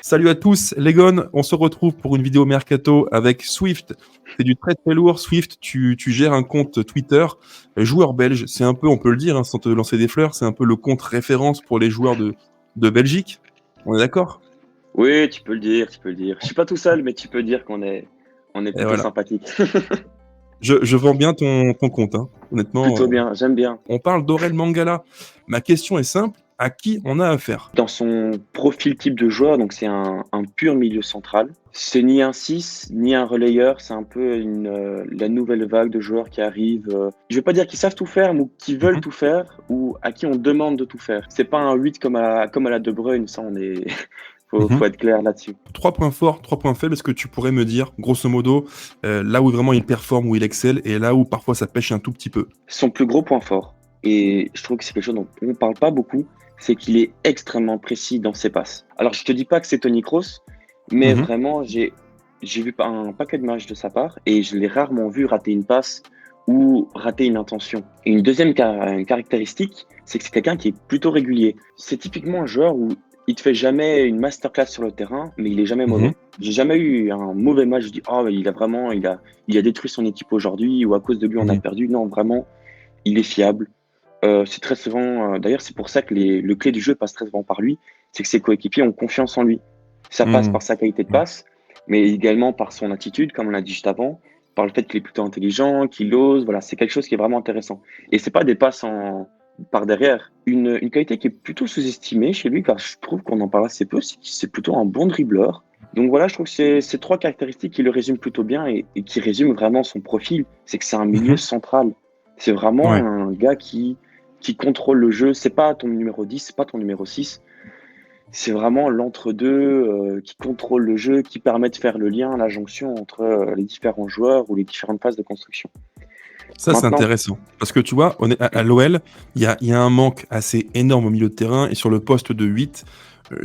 Salut à tous, les gones, on se retrouve pour une vidéo mercato avec Swift. C'est du très très lourd. Swift, tu gères un compte Twitter, joueur belge. C'est un peu, on peut le dire, hein, sans te lancer des fleurs, c'est un peu le compte référence pour les joueurs de Belgique. On est d'accord? Oui, tu peux le dire, tu peux le dire. Je suis pas tout seul, mais tu peux dire qu'on est Et plutôt voilà. sympathique. Je vends bien ton compte, hein. Honnêtement. Plutôt bien, j'aime bien. On parle d'Aurel Mangala. Ma question est simple, à qui on a affaire? Dans son profil type de joueur, donc c'est un pur milieu central. C'est ni un 6, ni un relayeur. C'est un peu la nouvelle vague de joueurs qui arrivent. Je vais pas dire qu'ils savent tout faire, mais qui veulent Mhm. tout faire, ou à qui on demande de tout faire. C'est pas un 8 comme à la De Bruyne, ça on est. Mhm. Faut être clair là-dessus. 3 points forts, 3 points faibles. Est-ce que tu pourrais me dire, grosso modo, là où vraiment il performe, où il excelle, et là où parfois ça pêche un tout petit peu? Son plus gros point fort, et je trouve que c'est quelque chose dont on ne parle pas beaucoup, c'est qu'il est extrêmement précis dans ses passes. Alors, je te dis pas que c'est Toni Kroos, mais Mhm. vraiment, j'ai vu un paquet de matchs de sa part et je l'ai rarement vu rater une passe ou rater une intention. Et une deuxième caractéristique, c'est que c'est quelqu'un qui est plutôt régulier. C'est typiquement un joueur où il te fait jamais une masterclass sur le terrain, mais il est jamais Mhm. mauvais. J'ai jamais eu un mauvais match. Je dis, oh, il a détruit son équipe aujourd'hui ou à cause de lui on a Mhm. perdu. Non, vraiment, il est fiable. C'est très souvent, d'ailleurs, c'est pour ça que le clé du jeu passe très souvent par lui, c'est que ses coéquipiers ont confiance en lui. Ça passe Mhm. par sa qualité de passe, mais également par son attitude, comme on l'a dit juste avant, par le fait qu'il est plutôt intelligent, qu'il ose. Voilà, c'est quelque chose qui est vraiment intéressant. Et c'est pas des passes par derrière. Une qualité qui est plutôt sous-estimée chez lui, car je trouve qu'on en parle assez peu, c'est que c'est plutôt un bon dribbleur. Donc voilà, je trouve que c'est ces trois caractéristiques qui le résument plutôt bien et qui résument vraiment son profil. C'est que c'est un milieu Mhm. central. C'est vraiment Ouais. un gars qui contrôle le jeu. C'est pas ton numéro 10, c'est pas ton numéro 6. C'est vraiment l'entre-deux qui contrôle le jeu, qui permet de faire le lien, la jonction entre les différents joueurs ou les différentes phases de construction. Ça, c'est Maintenant, intéressant. Parce que tu vois, à l'OL, il y a un manque assez énorme au milieu de terrain et sur le poste de 8.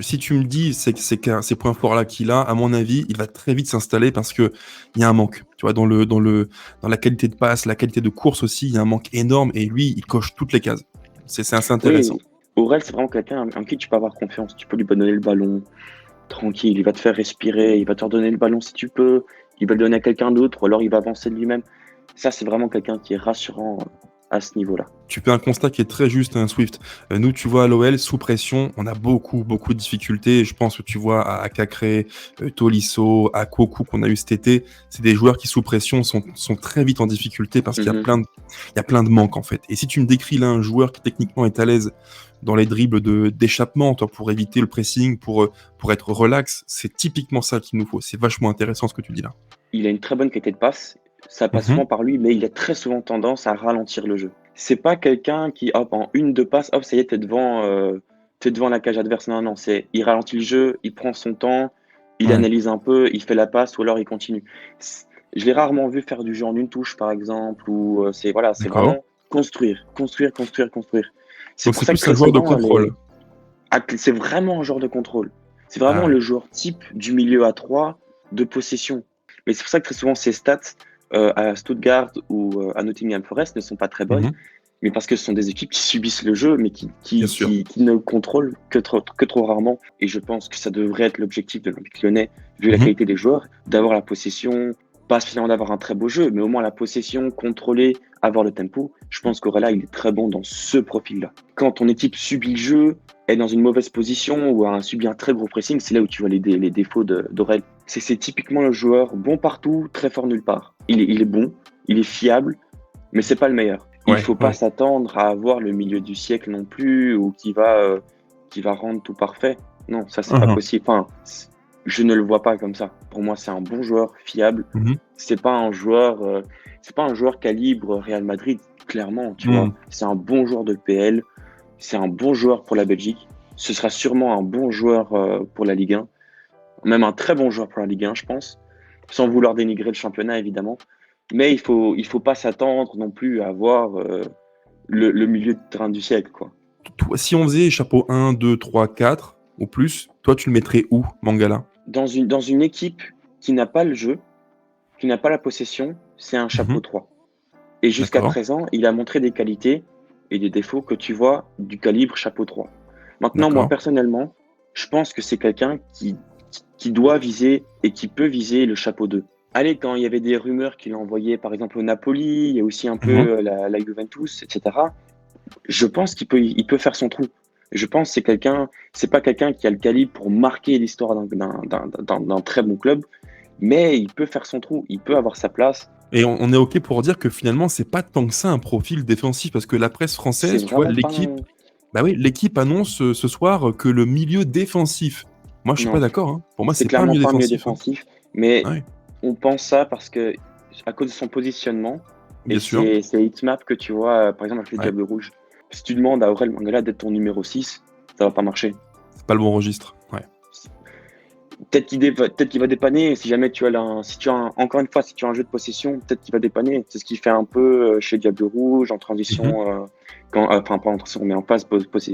Si tu me dis ces points forts-là qu'il a, à mon avis, il va très vite s'installer parce que il y a un manque. Tu vois, dans la qualité de passe, la qualité de course aussi, il y a un manque énorme et lui, il coche toutes les cases. C'est assez intéressant. oui, Aurel, c'est vraiment quelqu'un en qui tu peux avoir confiance. Tu peux lui donner le ballon tranquille, il va te faire respirer, il va te redonner le ballon si tu peux, il va le donner à quelqu'un d'autre ou alors il va avancer de lui-même. Ça, c'est vraiment quelqu'un qui est rassurant à ce niveau-là. Tu fais un constat qui est très juste, hein, Swift. Nous, tu vois, à l'OL, sous pression, on a beaucoup, beaucoup de difficultés. Je pense que tu vois à Cacré, Tolisso, à Kwoku qu'on a eu cet été, c'est des joueurs qui, sous pression, sont très vite en difficulté parce qu'il y a Mhm. il y a plein de manques, en fait. Et si tu me décris là un joueur qui, techniquement, est à l'aise dans les dribbles d'échappement, toi, pour éviter le pressing, pour être relax, c'est typiquement ça qu'il nous faut. C'est vachement intéressant ce que tu dis là. Il a une très bonne qualité de passe. Ça passe Mhm. souvent par lui, mais il a très souvent tendance à ralentir le jeu. C'est pas quelqu'un qui, hop, en une, deux passes, hop, ça y est, t'es devant la cage adverse. Non, non, il ralentit le jeu, il prend son temps, il Ouais. analyse un peu, il fait la passe ou alors il continue. Je l'ai rarement vu faire du jeu en une touche, par exemple, ou c'est D'accord. vraiment construire, construire, construire, construire. C'est Donc, pour c'est ça que plus un très joueur de souvent, contrôle. c'est vraiment un genre de contrôle. C'est Ah vraiment ouais. le joueur type du milieu à 3 de possession. Mais c'est pour ça que très souvent, ses stats à Stuttgart ou à Nottingham Forest ne sont pas très bonnes, Mhm. mais parce que ce sont des équipes qui subissent le jeu, mais Bien sûr. qui ne contrôlent que trop rarement. Et je pense que ça devrait être l'objectif de l'Olympique Lyonnais, vu la Mhm. qualité des joueurs, d'avoir la possession, pas finalement d'avoir un très beau jeu, mais au moins la possession, contrôler, avoir le tempo. Je pense qu'Aurela, il est très bon dans ce profil-là. Quand ton équipe subit le jeu, est dans une mauvaise position ou a subi un très gros pressing, c'est là où tu vois les défauts d'Aurel. C'est typiquement le joueur bon partout, très fort nulle part. Il est bon, il est fiable, mais c'est pas le meilleur. Il Ouais, faut pas ouais. s'attendre à avoir le milieu du siècle non plus ou qui va rendre tout parfait. Non, ça c'est pas Mhm. possible. Enfin, je ne le vois pas comme ça. Pour moi, c'est un bon joueur fiable. Mhm. C'est pas un joueur, c'est pas un joueur calibre Real Madrid. Clairement, tu vois, Mhm. c'est un bon joueur de PL. C'est un bon joueur pour la Belgique. Ce sera sûrement un bon joueur pour la Ligue 1. Même un très bon joueur pour la Ligue 1, je pense. Sans vouloir dénigrer le championnat, évidemment. Mais il faut pas s'attendre non plus à avoir le milieu de terrain du siècle, quoi. Toi, si on faisait chapeau 1, 2, 3, 4 ou plus, toi, tu le mettrais où, Mangala? Dans une équipe qui n'a pas le jeu, qui n'a pas la possession, c'est un chapeau Mhm. 3. Et jusqu'à D'accord, présent, il a montré des qualités et des défauts que tu vois du calibre chapeau 3. Maintenant, moi, d'accord. personnellement, je pense que c'est quelqu'un qui doit viser et qui peut viser le chapeau 2. Allez, quand il y avait des rumeurs qu'il envoyait par exemple au Napoli, il y a aussi un peu Mhm. la Juventus, etc. Je pense qu'il peut faire son trou. Je pense que c'est pas quelqu'un qui a le calibre pour marquer l'histoire d'un très bon club, mais il peut faire son trou, il peut avoir sa place. Et on est OK pour dire que finalement, c'est pas tant que ça un profil défensif, parce que la presse C'est française, tu vois, vraiment pas l'équipe, bah oui, l'équipe annonce ce soir que le milieu défensif. Moi, je suis pas non, d'accord, hein. Pour moi, c'est c'est pas un clairement milieu pas un milieu défensif, hein. défensif, mais Ouais, on pense ça parce que à cause de son positionnement, et bien sûr. c'est Hitmap que tu vois, par exemple avec les Ouais, Diables Rouges. Si tu demandes à Aurel Mangala d'être ton numéro 6, ça va pas marcher. c'est pas le bon registre. Ouais. Peut-être qu'il va dépanner si jamais tu as si tu as encore une fois, si tu as un jeu de possession, peut-être qu'il va dépanner. C'est ce qu'il fait un peu chez Diable Rouge en Mhm. transition, enfin pas en transition, mais en phase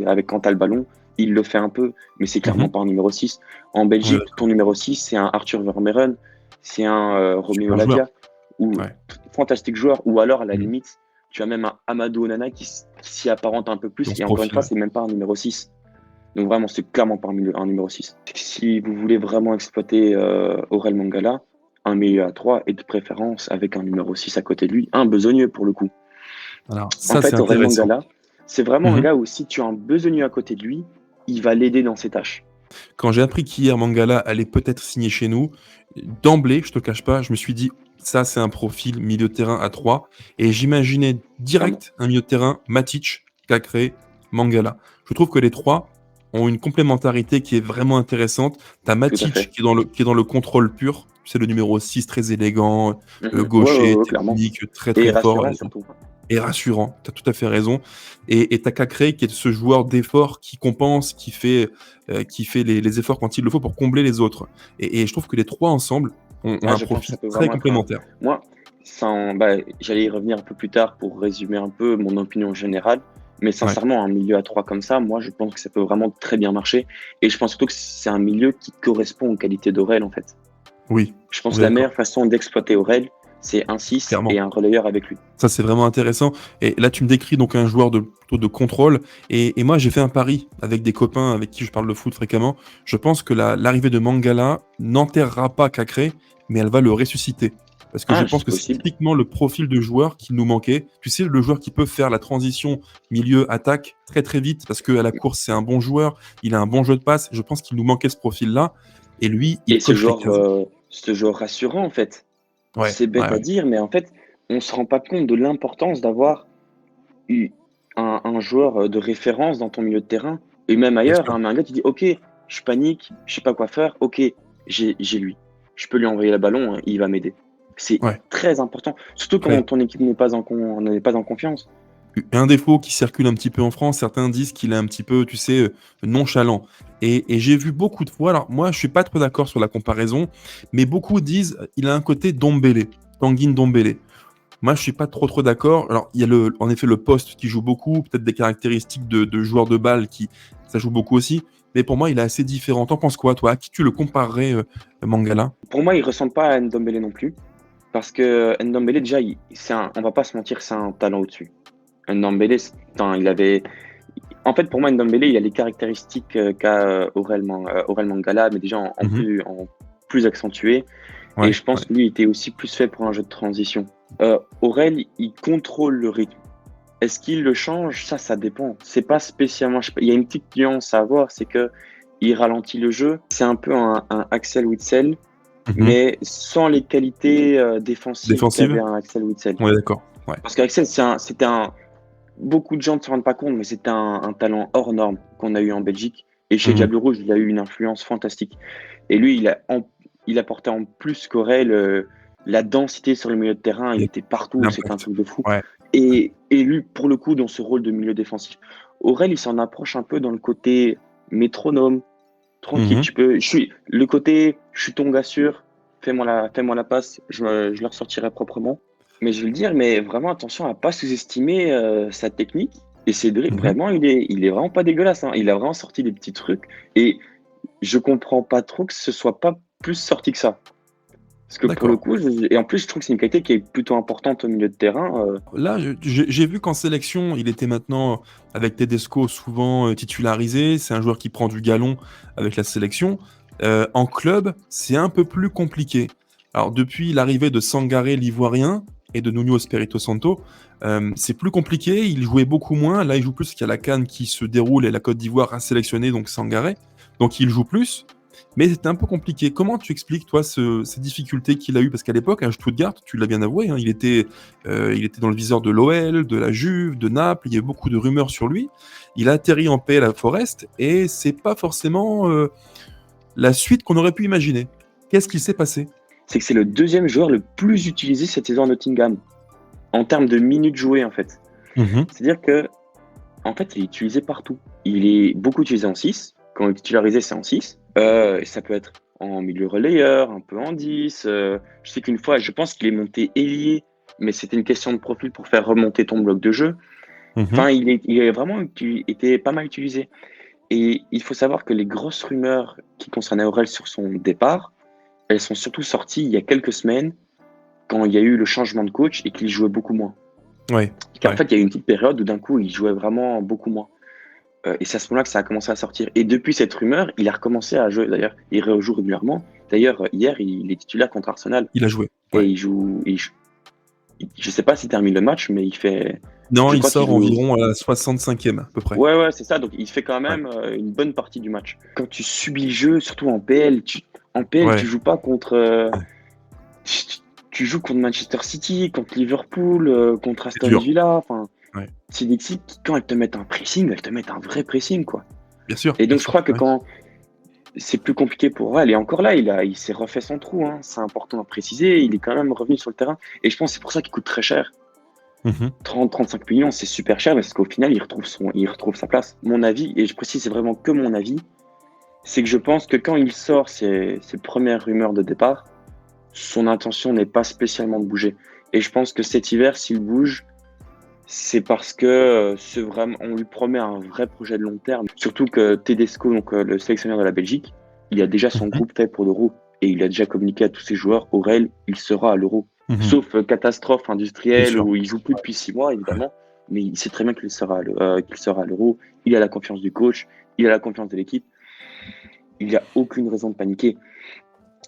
avec quand t'as le ballon, il le fait un peu, mais c'est clairement Mhm. pas un numéro 6. En On est Belgique, ton d'accord. numéro 6, c'est un Arthur Vermeeren, c'est un Romeo Super joueur. Lavia, ou Ouais. fantastique joueur, ou alors à la Mhm. limite, tu as même un Amadou Onana qui s'y apparente un peu plus, Dans ce et encore une profil, fois, ouais. c'est même pas un numéro 6. Donc vraiment, c'est clairement pas un numéro 6. Si vous voulez vraiment exploiter Aurel Mangala, un milieu à 3 et de préférence avec un numéro 6 à côté de lui, un besogneux pour le coup. Alors, En ça, c'est fait, Aurel intéressant. Mangala, c'est vraiment un Mhm. gars où si tu as un besogneux à côté de lui, il va l'aider dans ses tâches. Quand j'ai appris qu'hier Mangala allait peut-être signer chez nous, d'emblée, je te cache pas, je me suis dit, ça c'est un profil milieu de terrain à 3, et j'imaginais Clairement, direct un milieu de terrain Matic, Cacré, Mangala. Je trouve que les trois ont une complémentarité qui est vraiment intéressante. T'as tout à Matic fait. qui est dans le contrôle pur, c'est le numéro 6 très élégant, Mhm. Ouais, ouais, gaucher, ouais, clairement. technique, très Et très fort. rassurant surtout. Et rassurant, tu as tout à fait raison. Et tu as Cacré qui est ce joueur d'effort qui compense, qui fait les efforts quand il le faut pour combler les autres. Et je trouve que les trois ensemble ont Ah, un je pense que profil ça peut très vraiment être un. complémentaire. Moi, j'allais y revenir un peu plus tard pour résumer un peu mon opinion générale. Mais Ouais, sincèrement, un milieu à 3 comme ça, moi, je pense que ça peut vraiment très bien marcher. Et je pense surtout que c'est un milieu qui correspond aux qualités d'Aurel, en fait. oui, Je pense on que est la meilleure d'accord, façon d'exploiter Aurel, c'est un 6 et clairement. un relayeur avec lui. Ça, c'est vraiment intéressant. Et là, tu me décris donc un joueur plutôt de contrôle. Et moi, j'ai fait un pari avec des copains avec qui je parle de foot fréquemment. Je pense que l'arrivée de Mangala n'enterrera pas Cacré, mais elle va le ressusciter. Parce que je Ah, pense c'est que c'est possible. typiquement le profil de joueur qui nous manquait. Tu sais, le joueur qui peut faire la transition milieu-attaque très très vite, parce qu'à la course, c'est un bon joueur, il a un bon jeu de passe. Je pense qu'il nous manquait ce profil-là. Et lui, Et il coche les cases. ce joueur rassurant, en fait. Ouais, C'est ouais, bête à ouais. dire, mais en fait, on se rend pas compte de l'importance d'avoir eu un joueur de référence dans ton milieu de terrain, et même Bien ailleurs, sûr. hein, mais un gars qui dit, OK, je panique, je sais pas quoi faire, OK, j'ai lui. Je peux lui envoyer le ballon, hein, il va m'aider. C'est Ouais. très important, surtout quand Après, ton équipe n'est pas en confiance. un défaut qui circule un petit peu en France, certains disent qu'il est un petit peu, tu sais, nonchalant. Et j'ai vu beaucoup de fois, alors moi je suis pas trop d'accord sur la comparaison, mais beaucoup disent il a un côté Dombélé, Tanguy Dombélé. Moi je suis pas trop d'accord. Alors il y a en effet le poste qui joue beaucoup, peut-être des caractéristiques de joueur de balle qui ça joue beaucoup aussi, mais pour moi il est assez différent. T'en penses quoi toi? À qui tu le comparerais, Mangala? Pour moi, il ressemble pas à Ndombele non plus, parce que Ndombele, déjà, on va pas se mentir, c'est un talent au-dessus. Ndombele, il avait. En fait, pour moi, Ndombele, il a les caractéristiques qu'a Aurel Mangala, mais déjà Mhm. en plus accentué. Et Ouais, je pense ouais, que lui, il était aussi plus fait pour un jeu de transition. Aurel, il contrôle le rythme. Est-ce qu'il le change? Ça dépend. C'est pas spécialement. Je sais pas, il y a une petite nuance à avoir, c'est que il ralentit le jeu. C'est un peu un Axel Witsel, mhm. mais sans les qualités défensives Défensive? qu'avait un Axel Witsel. On est d'accord. Ouais. Parce qu'Axel, beaucoup de gens ne se rendent pas compte, mais c'était un talent hors norme qu'on a eu en Belgique. Et chez Mhm. Diable Rouge, il a eu une influence fantastique. Et lui, il apportait en plus qu'Aurel la densité sur le milieu de terrain. Il était partout, c'était un L'impact. truc de fou. Ouais. Et lui, pour le coup, dans ce rôle de milieu défensif. Aurel, il s'en approche un peu dans le côté métronome, tranquille. Mhm. Je suis ton gars sûr, fais-moi la passe, je le ressortirai proprement. Mais je vais le dire, mais vraiment attention à pas sous-estimer sa technique. Et ses dribbles, Mhm. vraiment, il est vraiment pas dégueulasse, hein. Il a vraiment sorti des petits trucs. Et je comprends pas trop que ce soit pas plus sorti que ça. Parce que pour le D'accord. coup, et en plus, je trouve que c'est une qualité qui est plutôt importante au milieu de terrain. Là, j'ai vu qu'en sélection, il était maintenant avec Tedesco souvent titularisé. C'est un joueur qui prend du galon avec la sélection. En club, c'est un peu plus compliqué. Alors, depuis l'arrivée de Sangaré, l'Ivoirien, et de Nuno Espirito Santo, c'est plus compliqué. Il jouait beaucoup moins. Là, il joue plus qu'il y a la CAN qui se déroule et la Côte d'Ivoire a sélectionné donc Sangaré. Donc, il joue plus. Mais c'était un peu compliqué. Comment tu expliques, toi, ces difficultés qu'il a eues? Parce qu'à l'époque, à Stuttgart, tu l'as bien avoué, hein, il était dans le viseur de l'OL, de la Juve, de Naples. Il y avait beaucoup de rumeurs sur lui. Il a atterri en PL à Forest et c'est pas forcément la suite qu'on aurait pu imaginer. Qu'est-ce qui s'est passé? C'est que c'est le deuxième joueur le plus utilisé cette saison à Nottingham, en termes de minutes jouées, en fait. C'est-à-dire que, en fait, il est utilisé partout. Il est beaucoup utilisé en 6. Quand il est titularisé, c'est en 6. Et ça peut être en milieu relayeur, un peu en 10. Je sais qu'une fois, je pense qu'il est monté ailier, mais c'était une question de profil pour faire remonter ton bloc de jeu. Enfin, il est vraiment été pas mal utilisé. Et il faut savoir que les grosses rumeurs qui concernaient Aurel sur son départ, elles sont surtout sorties il y a quelques semaines, quand il y a eu le changement de coach et qu'il jouait beaucoup moins. Ouais. En fait, il y a eu une petite période où d'un coup, il jouait vraiment beaucoup moins. Et c'est à ce moment-là que ça a commencé à sortir. Et depuis cette rumeur, il a recommencé à jouer. D'ailleurs, il rejoue régulièrement. D'ailleurs, hier, il est titulaire contre Arsenal. Il a joué. Et il joue. Je sais pas s'il termine le match, mais il fait. Non, je il crois sort qu'il joue- environ à la 65e à peu près. Ouais, c'est ça. Donc, il fait quand même une bonne partie du match. Quand tu subis le jeu, surtout en PL, Ouais. tu joues pas contre. Tu joues contre Manchester City, contre Liverpool, contre Aston dur. Villa. Enfin, Ouais. c'est des équipes qui, quand elles te mettent un pressing, elles te mettent un vrai pressing, quoi. Bien sûr. Et donc, bien je sûr, crois que ouais. quand c'est plus compliqué pour elle, et encore là, il s'est refait son trou, hein. C'est important à préciser. Il est quand même revenu sur le terrain. Et je pense que c'est pour ça qu'il coûte très cher. 30-35 millions, c'est super cher, parce qu'au final, il retrouve sa place. Mon avis, et je précise, c'est vraiment que mon avis, c'est que je pense que quand il sort ses premières rumeurs de départ, son intention n'est pas spécialement de bouger. Et je pense que cet hiver, s'il bouge, c'est parce que on lui promet un vrai projet de long terme. Surtout que Tedesco, donc le sélectionneur de la Belgique, il a déjà son groupe fait pour l'Euro. Et il a déjà communiqué à tous ses joueurs, Aurel, il sera à l'Euro. Sauf catastrophe industrielle où il joue plus depuis 6 mois, évidemment. Mais il sait très bien qu'il sera à l'Euro. Il a la confiance du coach, il a la confiance de l'équipe. Il n'y a aucune raison de paniquer.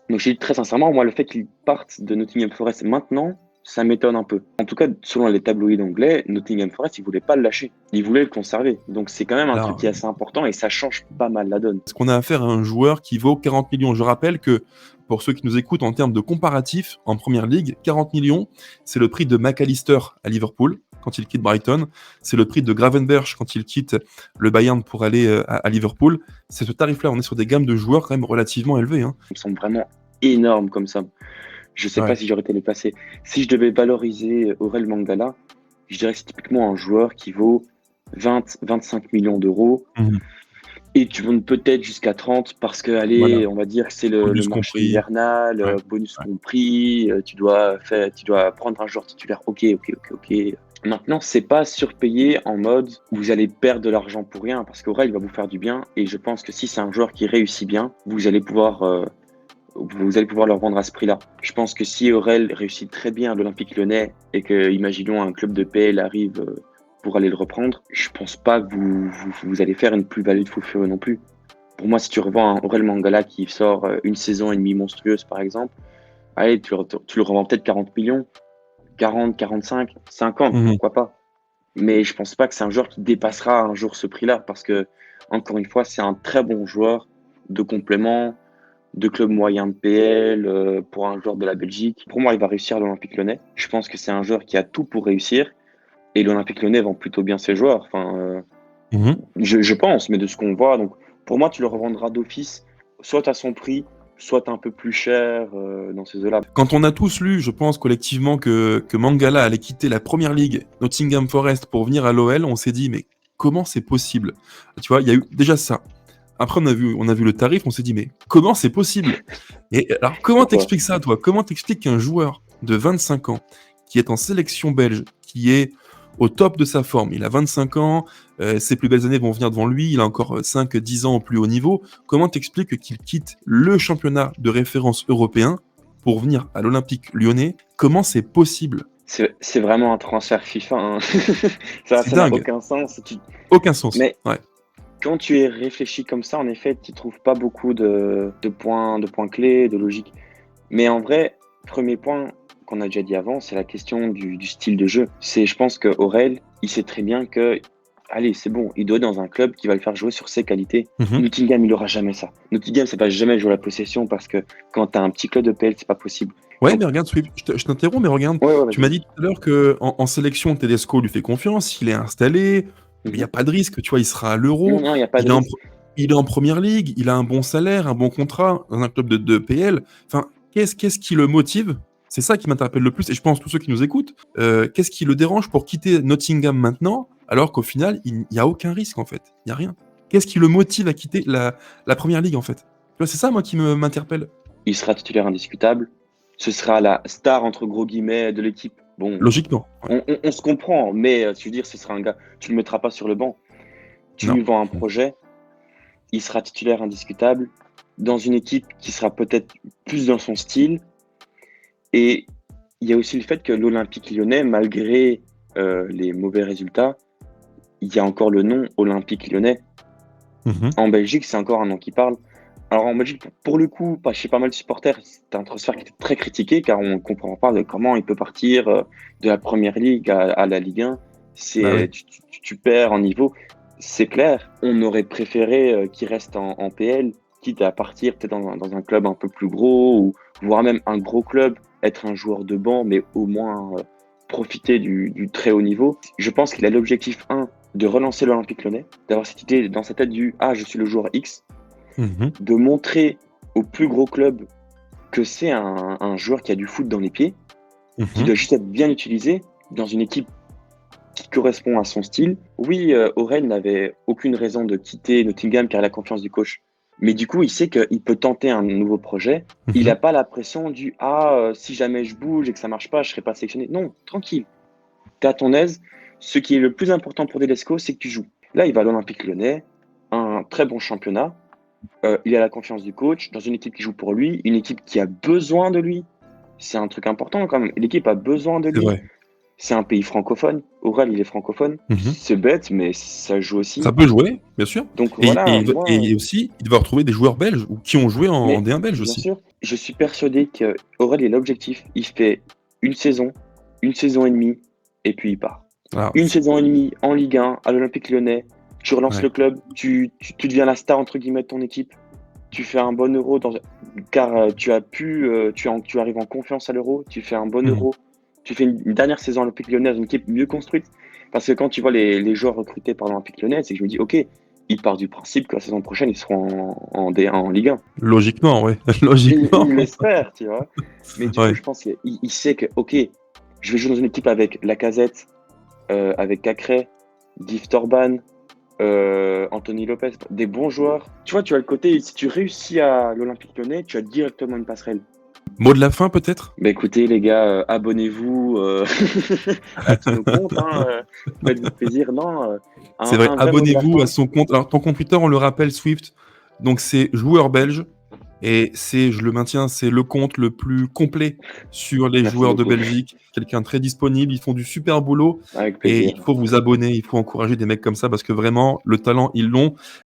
Donc, je dis très sincèrement, moi, le fait qu'il parte de Nottingham Forest maintenant, ça m'étonne un peu. En tout cas, selon les tabloïds anglais, Nottingham Forest, ils voulaient pas le lâcher. Ils voulaient le conserver. Donc, c'est quand même un truc qui est assez important et ça change pas mal la donne. Parce qu'on a affaire à un joueur qui vaut 40 millions. Je rappelle que, pour ceux qui nous écoutent en termes de comparatif, en Première Ligue, 40 millions, c'est le prix de McAllister à Liverpool quand il quitte Brighton. C'est le prix de Gravenberch quand il quitte le Bayern pour aller à Liverpool. C'est ce tarif-là. On est sur des gammes de joueurs quand même relativement élevées. Hein. Ils me semble vraiment énorme comme ça. Je sais pas si j'aurais été les placer. Si je devais valoriser Aurel Mangala, je dirais que c'est typiquement un joueur qui vaut 20-25 millions d'euros. Et tu montes peut-être jusqu'à 30 parce que, allez, on va dire que c'est le marché hivernal, bonus compris, tu dois prendre un joueur titulaire. Ok. Maintenant, c'est pas surpayé en mode vous allez perdre de l'argent pour rien parce qu'Aurel va vous faire du bien. Et je pense que si c'est un joueur qui réussit bien, vous allez pouvoir le revendre à ce prix-là. Je pense que si Aurel réussit très bien à l'Olympique Lyonnais et que, imaginons, un club de PL arrive pour aller le reprendre, je pense pas que vous allez faire une plus-value de fou furieux non plus. Pour moi, si tu revends un Aurel Mangala qui sort une saison et demie monstrueuse, par exemple, allez, tu le revends peut-être 40 millions, 40, 45, 50, pourquoi pas. Mais je pense pas que c'est un joueur qui dépassera un jour ce prix-là parce que, encore une fois, c'est un très bon joueur de complément, de club moyen de PL pour un joueur de la Belgique. Pour moi, il va réussir à l'Olympique Lyonnais. Je pense que c'est un joueur qui a tout pour réussir. Et l'Olympique Lyonnais vend plutôt bien ses joueurs. Enfin, je pense, mais de ce qu'on voit. Donc, pour moi, tu le revendras d'office, soit à son prix, soit un peu plus cher dans ces eaux-là. Quand on a tous lu, je pense collectivement que Mangala allait quitter la Première Ligue, Nottingham Forest, pour venir à l'OL, on s'est dit, mais comment c'est possible? Tu vois, il y a eu déjà ça. Après, on a vu le tarif, on s'est dit, mais comment c'est possible? Et alors, comment t'expliques ça, toi? Comment t'expliques qu'un joueur de 25 ans, qui est en sélection belge, qui est au top de sa forme, il a 25 ans, ses plus belles années vont venir devant lui, il a encore 5-10 ans au plus haut niveau, comment t'expliques qu'il quitte le championnat de référence européen pour venir à l'Olympique Lyonnais? Comment c'est possible? C'est vraiment un transfert FIFA. Hein. Ça n'a aucun sens. Aucun sens, Mais Quand tu es réfléchi comme ça, en effet, tu trouves pas beaucoup de points clés, de logique. Mais en vrai, premier point qu'on a déjà dit avant, c'est la question du style de jeu. Je pense que Aurel, il sait très bien que, allez, c'est bon, il doit être dans un club qui va le faire jouer sur ses qualités. Mhm. Nottingham, il aura jamais ça. Nottingham, ça va jamais jouer la possession parce que quand tu as un petit club de PL, c'est pas possible. Ouais, Quand... mais regarde, Swift, je t'interromps, mais regarde, Ouais, ouais, tu m'as vas-y. dit tout à l'heure qu'en sélection, Tedesco lui fait confiance, il est installé, il n'y a Mhm. pas de risque, tu vois, il sera à Non, l'Euro, non, il n'y a pas il de est en, risque. pr- il est en première ligue, il a un bon salaire, un bon contrat dans un club de PL. Enfin, qu'est-ce qui le motive? C'est ça qui m'interpelle le plus, et je pense tous ceux qui nous écoutent, qu'est-ce qui le dérange pour quitter Nottingham maintenant, alors qu'au final, il n'y a aucun risque en fait, il n'y a rien. Qu'est-ce qui le motive à quitter la première ligue en fait? Tu vois, c'est ça moi qui m'interpelle. Il sera titulaire indiscutable. Ce sera la star, entre gros guillemets, de l'équipe. Bon, Logiquement, ouais. on se comprend, mais je veux dire, ce sera un gars, tu le mettras pas sur le banc. Tu Non. lui vends un projet, il sera titulaire indiscutable dans une équipe qui sera peut-être plus dans son style. Et il y a aussi le fait que l'Olympique lyonnais, malgré les mauvais résultats, il y a encore le nom Olympique lyonnais. Mhm. En Belgique, c'est encore un nom qui parle. Alors en Belgique, pour le coup, chez pas mal de supporters, c'est un transfert qui était très critiqué car on ne comprend pas de comment il peut partir de la Première Ligue à la Ligue 1. Bah oui. Tu perds en niveau. C'est clair, on aurait préféré qu'il reste en PL, quitte à partir peut-être dans un club un peu plus gros, ou voire même un gros club, être un joueur de banc, mais au moins profiter du très haut niveau. Je pense qu'il a l'objectif, un, de relancer l'Olympique Lyonnais, d'avoir cette idée dans sa tête du « Ah, je suis le joueur X », Mhm. de montrer au plus gros club que c'est un joueur qui a du foot dans les pieds, qui Mhm. doit juste être bien utilisé dans une équipe qui correspond à son style. Oui, Aurel n'avait aucune raison de quitter Nottingham car il a la confiance du coach. Mais du coup, il sait qu'il peut tenter un nouveau projet. Il Mhm. n'a pas la pression du Ah, si jamais je bouge et que ça marche pas, je serai pas sélectionné. Non, tranquille. Tu es à ton aise. Ce qui est le plus important pour Tedesco, c'est que tu joues. Là, il va à l'Olympique Lyonnais, un très bon championnat. Il a la confiance du coach, dans une équipe qui joue pour lui, une équipe qui a besoin de lui. C'est un truc important quand même. L'équipe a besoin de C'est lui. vrai. C'est un pays francophone. Aurel, il est francophone. Mhm. C'est bête, mais ça joue Ça aussi. peut jouer, bien sûr. Donc Et, voilà, et, moi, et aussi, il va retrouver des joueurs belges ou qui ont joué en mais D1 belge bien aussi. sûr, je suis persuadé que Aurel est l'objectif. Il fait une saison et demie, et puis il part. Alors, Une saison et demie en Ligue 1 à l'Olympique Lyonnais. Tu relances ouais. le club, tu deviens la star entre guillemets de ton équipe. Tu fais un bon euro car tu arrives en confiance à l'euro, tu fais un bon Mhm. euro, tu fais une dernière saison à l'Olympique Lyonnais dans une équipe mieux construite. Parce que quand tu vois les joueurs recrutés par l'Olympique Lyonnais, c'est que je me dis, ok, ils partent du principe que la saison prochaine, ils seront en D1, en Ligue 1. Logiquement, ouais. Il Logiquement. l'espère, tu vois. Mais du coup, Ouais. je pense qu'il sait que, ok, je vais jouer dans une équipe avec Lacazette, avec Cacré, Div Torban, Anthony Lopez, des bons joueurs. Tu vois, tu as le côté, si tu réussis à l'Olympique Lyonnais, tu as directement une passerelle. Mot de la fin, peut-être? Bah écoutez, les gars, abonnez-vous à tous nos comptes, hein, faites-vous plaisir. Non, C'est vrai, un vrai mot de la abonnez-vous à fin. son compte. Alors, ton compte Twitter, on le rappelle, Swift. Donc, c'est joueur belge. Et c'est, je le maintiens, c'est le compte le plus complet sur les Merci joueurs de beaucoup. Belgique. Quelqu'un très disponible. Ils font du super boulot. Avec Et il plaisir. faut vous abonner. Il faut encourager des mecs comme ça parce que vraiment, le talent, ils l'ont.